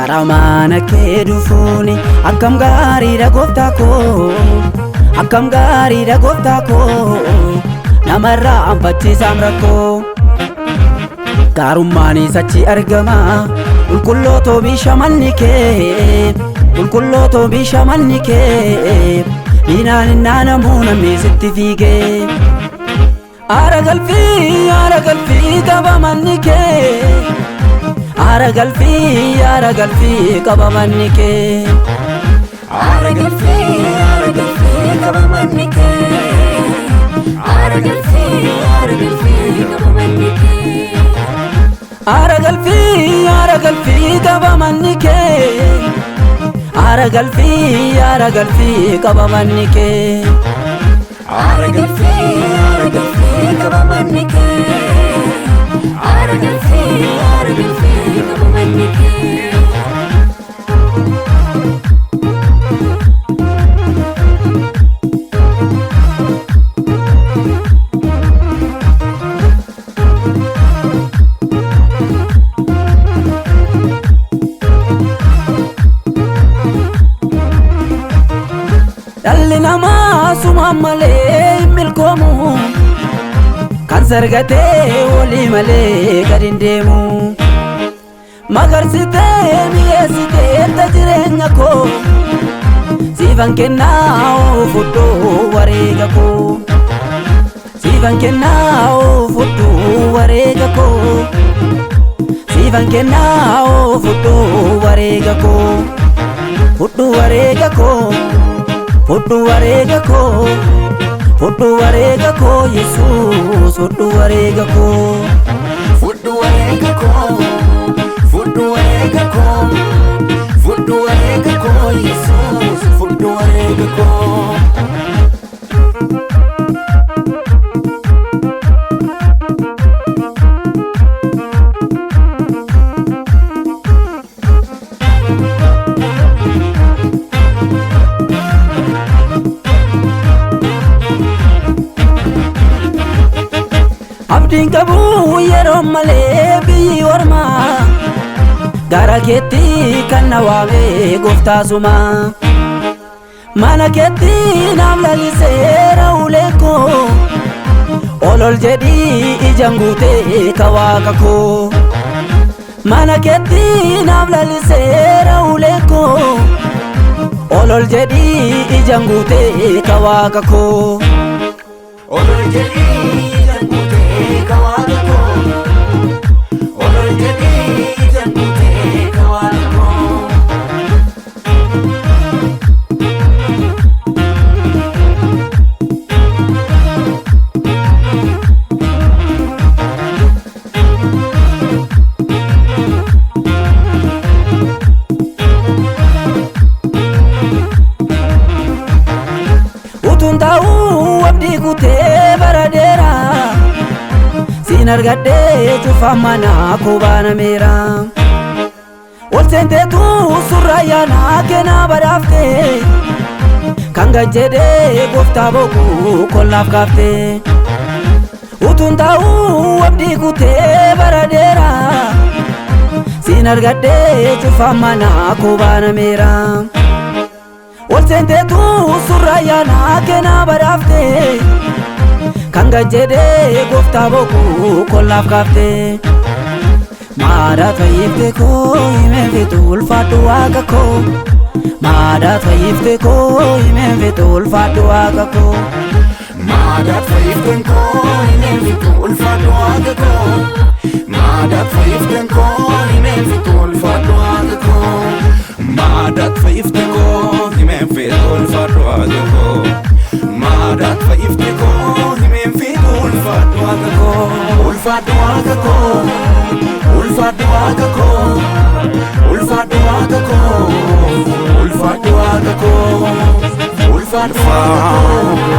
Karamana ke dufuni akkam gaariidha gooftaa koo akkam gaariidha gooftaa koo namarraa anfachiisaan rakkoo gaarummaanii sachi argama qulqullootoo bishamalni kee qulqullootoo bishamalni kee diinaan innanamuu namni sitti fiigee aara galfii qaba manni kee aara galfii qaba manni kee aara galfii qaba manni kee aara galfii qaba manni kee aara galfii qaba manni kee aara galfii qaba manni kee aara galfii qaba manni kee aara galfii qaba manni kee dhalli namaa sumaan malee hin milkoomu kan sargatee walii malee gad hin deemu magarsitee mi'eessitee jireenya koo siifan kennaa fudhuu wareega koo siifan kennaa fudhuu wareega koo siifan kennaa fudhuu wareega koo fudhuu wareega koo fudhuu wareega koo fudhuu wareega koo Yesuus fudhuu wareega koo fudhuu wareega koo fudhuu wareega koo fudhuu wareega koo Yesuus fudhuu wareega koo abdiin qabu yeroo malee biyyi ormaa gara keetti kan na waamee gooftaa suma mana keetti naaf laliseera ulee koo ol jedhii ijaan guutee ka waaqa koo mana keetti naaf laliseera ulee koo ol jedhii ijaan guutee ka waaqa koo ol jedhii ijaan guutee ka waaqa koo ol jedhii ijaan guutee ka waaqa koo utuun ta'uu abdii kutee baradeera siin argadhee cufaan manaa koo baanameera ol seenteetu surraa yaanaa kennaa badhaaftee kan gajjedhee gooftaa boquu kollaaf kaaftee utuun ta'uu abdii kutee baradeera siin argadhee cufaan manaa koo baanameera ol seenteetu surraa yaanaa kennaa badhaaftee kan gajjedhee gooftaa boquu kollaaf kaaftee maadhaa fayyifte koo himeen fitu ulfaadhu waaqa koo maadhaa fayyifte koo himeen fitu ulfaadhu waaqa koo maadhaa fayyifte koo himeen fitu ulfaadhu waaqa koo maadhaa fayyifte koo himeen fitu ulfaadhu waaqa koo maadhaa fayyifte koo himeen fitu ulfaadhu waaqa koo maadhaa fayyifte koo himeen fitu ulfaadhu waaqa koo ulfaadhu waaqa koo ulfaadhu waaqa koo ulfaadhu waaqa koo ulfaadhu waaqa koo ulfaadhu waaqa koo